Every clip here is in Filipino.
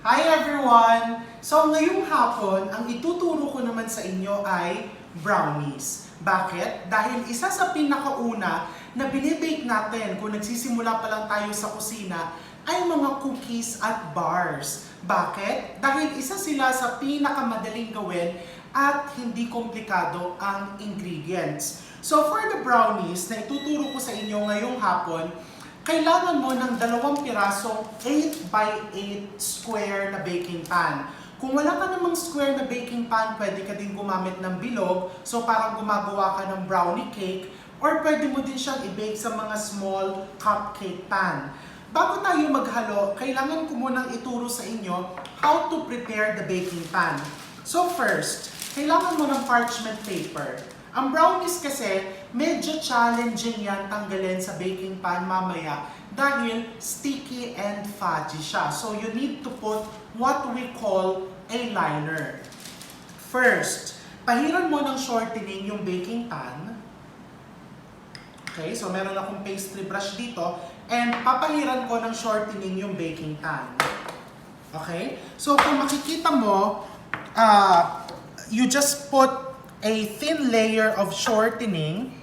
Hi everyone! So ngayong hapon, ang ituturo ko naman sa inyo ay brownies. Bakit? Dahil isa sa pinakauna na binibake natin kung nagsisimula pa lang tayo sa kusina ay mga cookies at bars. Bakit? Dahil isa sila sa pinakamadaling gawin at hindi komplikado ang ingredients. So for the brownies na ituturo ko sa inyo ngayong hapon, kailangan mo ng 2 pirasong 8x8 square na baking pan. Kung wala ka namang square na baking pan, pwede ka din gumamit ng bilog. So parang gumagawa ka ng brownie cake or pwede mo din siyang i-bake sa mga small cupcake pan. Bago tayo maghalo, kailangan ko munang ituro sa inyo how to prepare the baking pan. So first, kailangan mo ng parchment paper. Ang brownies kasi, medyo challenging yan tanggalin sa baking pan mamaya dahil sticky and fudgy siya. So you need to put what we call a liner. First, pahiran mo ng shortening yung baking pan. Okay, so meron akong pastry brush dito and papahiran ko ng shortening yung baking pan. Okay, so kung makikita mo, you just put a thin layer of shortening.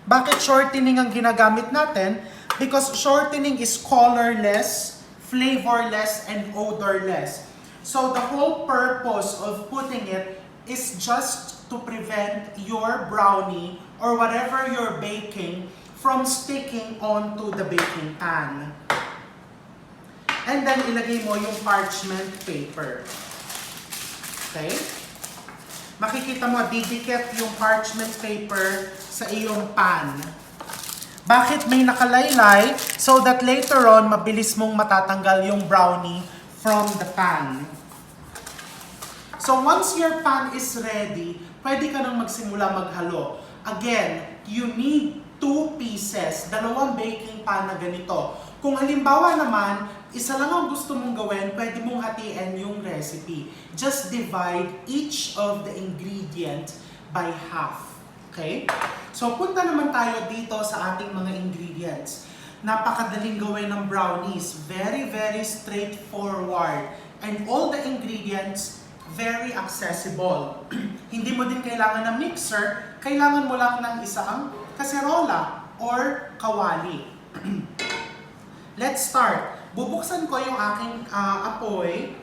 Bakit shortening ang ginagamit natin? Because shortening is colorless, flavorless, and odorless. So the whole purpose of putting it is just to prevent your brownie or whatever you're baking from sticking onto the baking pan. And then ilagay mo yung parchment paper. Okay? Makikita mo, didikit yung parchment paper sa iyong pan. Bakit may nakalaylay? So that later on, mabilis mong matatanggal yung brownie from the pan. So once your pan is ready, pwede ka nang magsimula maghalo. Again, you need 2 pieces, 2 baking pan na ganito. Kung halimbawa naman, isa lang ang gusto mong gawin, pwede mong hatiin yung recipe. Just divide each of the ingredient by half. Okay? So, punta naman tayo dito sa ating mga ingredients. Napakadaling gawin ng brownies. Very, very straightforward. And all the ingredients, very accessible. Hindi mo din kailangan ng mixer, kailangan mo lang ng isang kaserola or kawali. Let's start. Bubuksan ko yung aking apoy,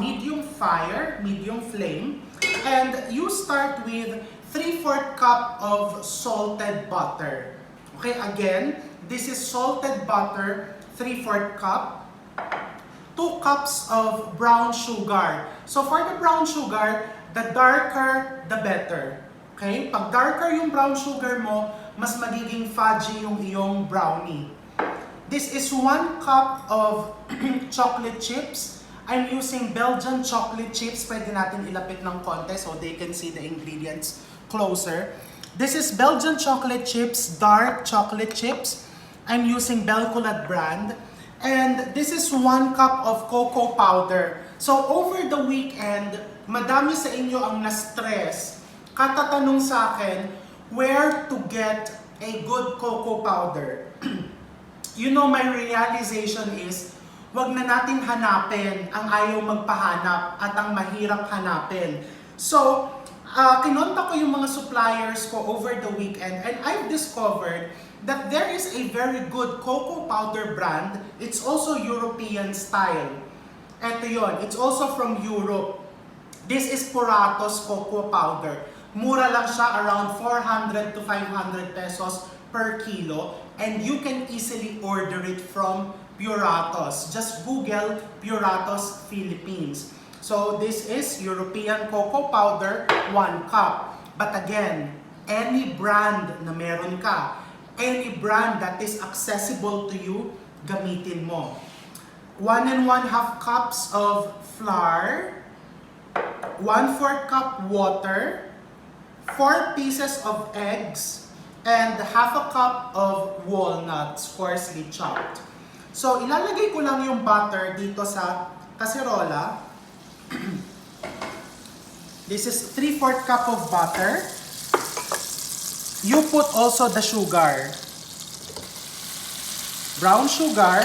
medium fire, medium flame, and you start with 3/4 cup of salted butter. Okay, again, this is salted butter, 3/4 cup, 2 cups of brown sugar. So for the brown sugar, the darker, the better. Okay, pag darker yung brown sugar mo, mas magiging fudgy yung iyong brownie. This is 1 cup of chocolate chips. I'm using Belgian chocolate chips. Pwede natin ilapit ng konti so they can see the ingredients closer. This is Belgian chocolate chips, dark chocolate chips. I'm using Belcolad brand. And this is 1 cup of cocoa powder. So over the weekend, madami sa inyo ang na-stress. Katatanong sa akin, where to get a good cocoa powder? You know, my realization is, wag na natin hanapin ang ayaw magpahanap at ang mahirap hanapin. So, kinontak ko yung mga suppliers ko over the weekend and I've discovered that there is a very good cocoa powder brand. It's also European style. Ito yon, it's also from Europe. This is Puratos cocoa powder. Mura lang siya, around 400 to 500 pesos per kilo. And you can easily order it from Puratos. Just Google Puratos Philippines. So this is European cocoa powder, 1 cup. But again, any brand na meron ka, any brand that is accessible to you, gamitin mo. 1 1/2 cups of flour, 1/4 cup water, 4 pieces of eggs, and 1/2 cup of walnuts, coarsely chopped. So, ilalagay ko lang yung butter dito sa kaserola. This is 3/4 cup of butter. You put also the sugar. Brown sugar.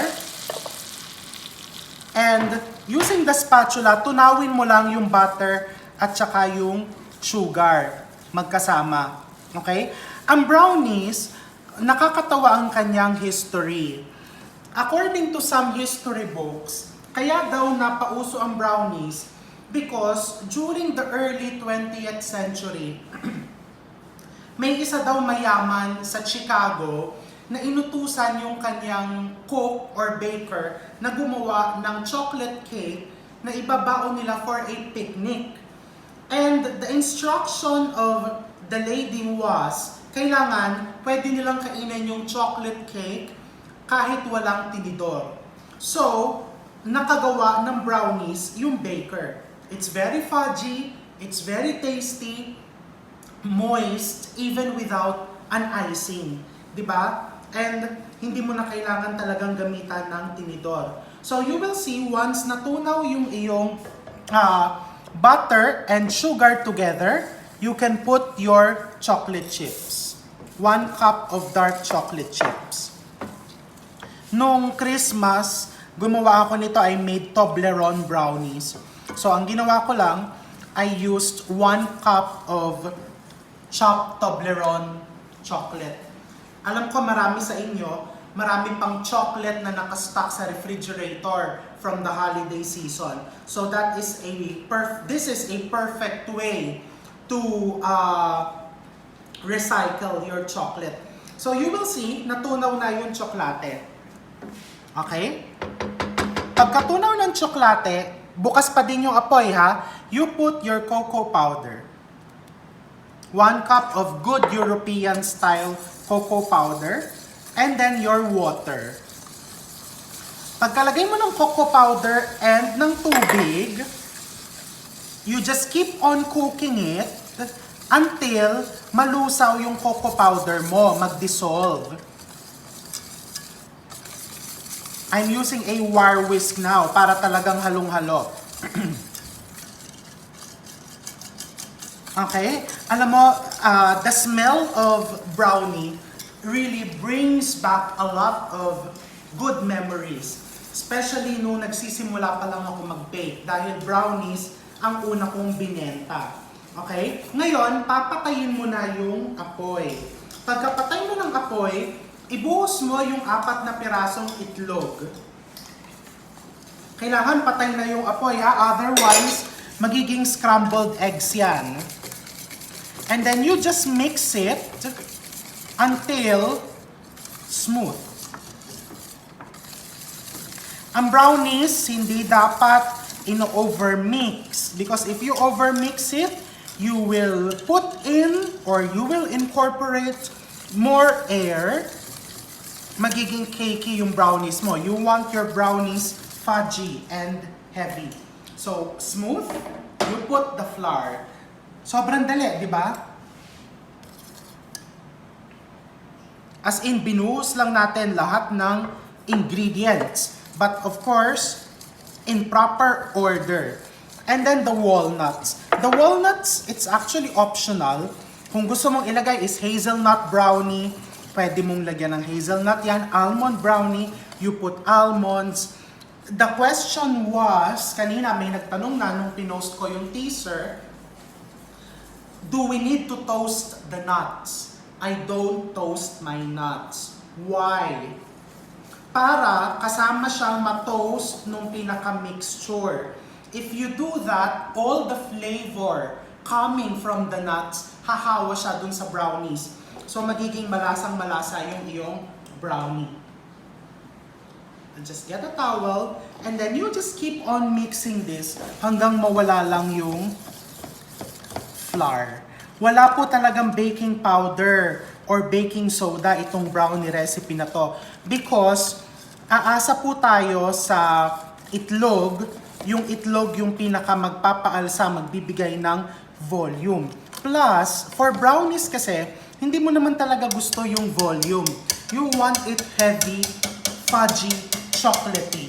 And using the spatula, tunawin mo lang yung butter at saka yung sugar magkasama. Okay? Ang brownies, nakakatawa ang kanyang history. According to some history books, kaya daw napauso ang brownies because during the early 20th century, may isa daw mayaman sa Chicago na inutusan yung kanyang cook or baker na gumawa ng chocolate cake na ibabaon nila for a picnic. And the instruction of the lady was, kailangan pwede nilang kainin yung chocolate cake kahit walang tinidor. So, nakagawa ng brownies yung baker. It's very fudgy, it's very tasty, moist, even without an icing. Diba? And hindi mo na kailangan talagang gamitan ng tinidor. So, you will see once natunaw yung iyong butter and sugar together, you can put your chocolate chips. 1 cup of dark chocolate chips. Nung Christmas, gumawa ako nito, I made Toblerone brownies. So, ang ginawa ko lang, I used 1 cup of chopped Toblerone chocolate. Alam ko marami sa inyo, marami pang chocolate na nakastock sa refrigerator from the holiday season. So that is this is a perfect way to recycle your chocolate. So you will see, natunaw na yung tsokolate. Okay? Pagkatunaw ng tsokolate, bukas pa din yung apoy ha, you put your cocoa powder. 1 cup of good European style cocoa powder, and then your water. Pagkalagay mo ng cocoa powder and ng tubig, you just keep on cooking it until malusaw yung cocoa powder mo, mag-dissolve. I'm using a wire whisk now para talagang halong-halo. Okay? Alam mo, the smell of brownie really brings back a lot of good memories. Especially nung nagsisimula pa lang ako mag-bake dahil brownies ang una kong binenta. Okay? Ngayon, papatayin mo na yung apoy. Pagkapatay mo ng apoy, ibuhos mo yung 4 na pirasong itlog. Kailangan patay na yung apoy ha, otherwise magiging scrambled eggs yan. And then you just mix it until smooth. Ang brownies, hindi dapat ino-overmix. Because if you overmix it, you will put in or you will incorporate more air. Magiging cakey yung brownies mo. You want your brownies fudgy and heavy. So, smooth, you put the flour. Sobrang dali, di ba? As in, binuhos lang natin lahat ng ingredients. But of course, in proper order. And then the walnuts. The walnuts, it's actually optional. Kung gusto mong ilagay is hazelnut brownie, pwede mong lagyan ng hazelnut yan. Almond brownie, you put almonds. The question was, kanina may nagtanong na nung pinost ko yung teaser, do we need to toast the nuts? I don't toast my nuts. Why? Para kasama siyang ma-toast nung pinaka-mixture. If you do that, all the flavor coming from the nuts, hahawa siya dun sa brownies. So magiging malasang-malasa yung iyong brownie. And just get a towel, and then you just keep on mixing this hanggang mawala lang yung flour. Wala po talagang baking powder or baking soda itong brownie recipe na to. Because aasa po tayo sa itlog, yung itlog yung pinaka magpapaalsa, magbibigay ng volume. Plus, for brownies kasi, hindi mo naman talaga gusto yung volume. You want it heavy, fudgy, chocolatey.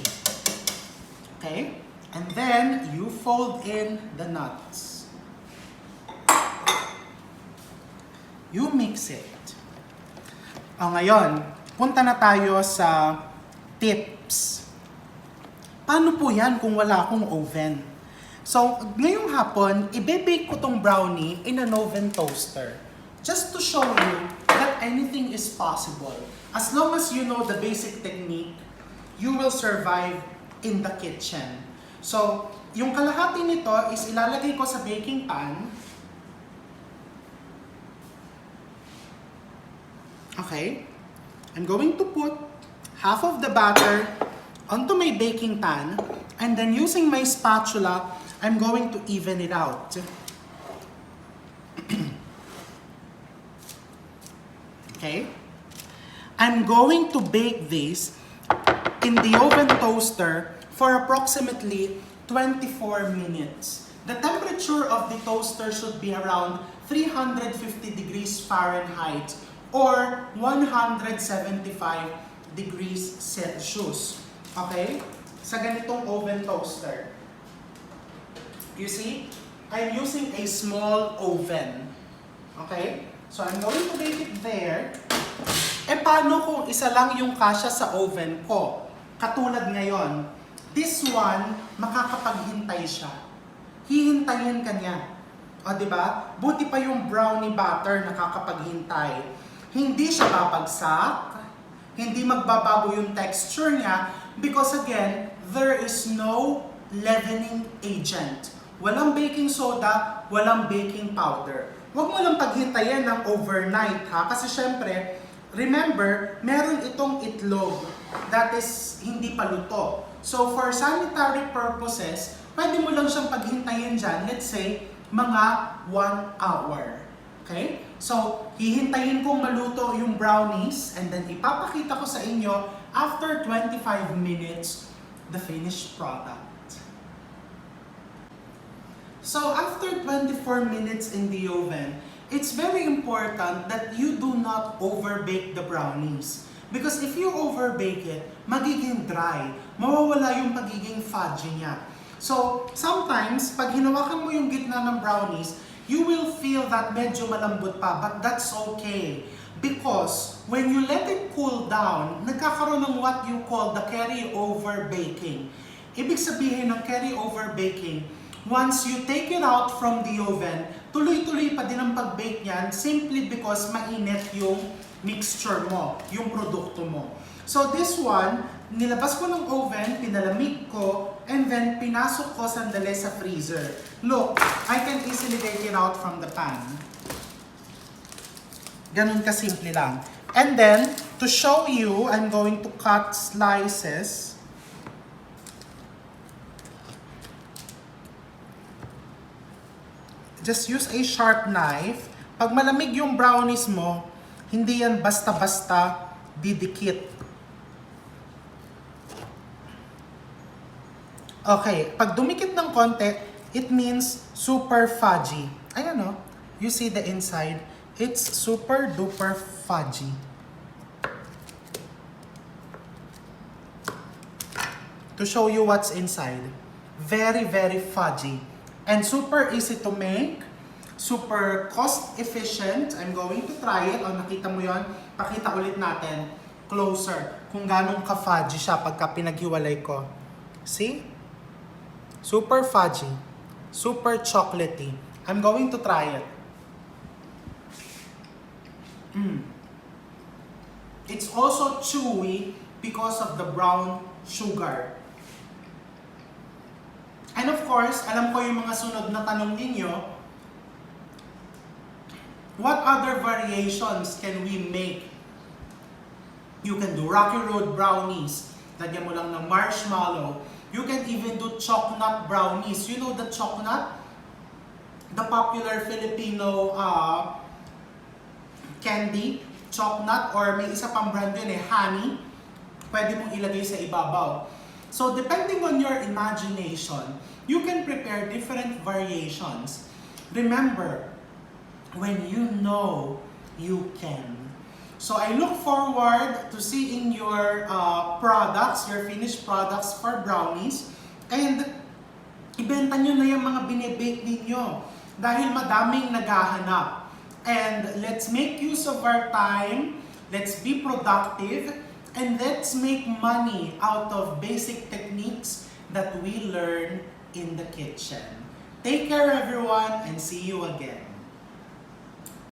Okay? And then, you fold in the nuts. You mix it. Ngayon, punta na tayo sa tips. paano po yan kung wala akong oven? So, ngayong hapon, i-bake ko tong brownie in an oven toaster. Just to show you that anything is possible. As long as you know the basic technique, you will survive in the kitchen. So, yung kalahati nito is ilalagay ko sa baking pan. Okay? I'm going to put half of the batter onto my baking pan, and then using my spatula, I'm going to even it out. Okay? I'm going to bake this in the oven toaster for approximately 24 minutes. The temperature of the toaster should be around 350 degrees Fahrenheit or 175 degrees Celsius. Okay? Sa ganitong oven toaster. You see? I'm using a small oven. Okay? So I'm going to bake it there. Paano kung isa lang yung kasya sa oven ko? Katulad ngayon, this one, makakapaghintay siya. Hihintayin ka niya. O, diba? Buti pa yung brownie batter nakakapaghintay. Hindi siya babagsak, hindi magbabago yung texture niya, because again, there is no leavening agent. Walang baking soda, walang baking powder. Huwag mo lang paghintayin ng overnight ha, kasi syempre, remember, meron itong itlog that is hindi pa luto. So for sanitary purposes, pwede mo lang siyang paghintayin dyan, let's say, mga 1 hour. Okay? So, hihintayin kong maluto yung brownies and then ipapakita ko sa inyo after 25 minutes the finished product. So, after 24 minutes in the oven, it's very important that you do not overbake the brownies. Because if you overbake it, magiging dry. Mawawala yung pagiging fudgy niya. So, sometimes, pag hinawakan mo yung gitna ng brownies, you will feel that medyo malambot pa, but that's okay. Because when you let it cool down, nagkakaroon ng what you call the carry-over baking. Ibig sabihin ng carry-over baking, once you take it out from the oven, tuloy-tuloy pa din ang pag-bake niyan simply because mainit yung mixture mo, yung produkto mo. So this one, nilabas ko ng oven, pinalamig ko, and then pinasok ko sandali sa freezer. Look, I can easily take it out from the pan. Ganun kasimple lang. And then, to show you, I'm going to cut slices. Just use a sharp knife. Pag malamig yung brownies mo, hindi yan basta-basta didikit. Okay, pag dumikit ng konti, it means super fudgy. Ayan o, you see the inside. It's super duper fudgy. To show you what's inside. Very, very fudgy. And super easy to make. Super cost efficient. I'm going to try it. O, nakita mo yon? Pakita ulit natin. Closer. Kung ganong ka-fudgy siya pagka pinaghiwalay ko. See? Super fudgy. Super chocolatey. I'm going to try it. It's also chewy because of the brown sugar. And of course, alam ko yung mga sunod na tanong ninyo, what other variations can we make? You can do Rocky Road brownies. Lagyan mo lang ng marshmallow. You can even do chocolate brownies. You know the chocolate? The popular Filipino candy, chocolate, or may isa pang brand yun honey. Pwede mong ilagay sa ibabaw. So depending on your imagination, you can prepare different variations. Remember, when you know, you can. So I look forward to seeing your products, your finished products for brownies. And ibenta nyo na yung mga binibake ninyo dahil madaming naghahanap. And let's make use of our time, let's be productive, and let's make money out of basic techniques that we learn in the kitchen. Take care everyone and see you again.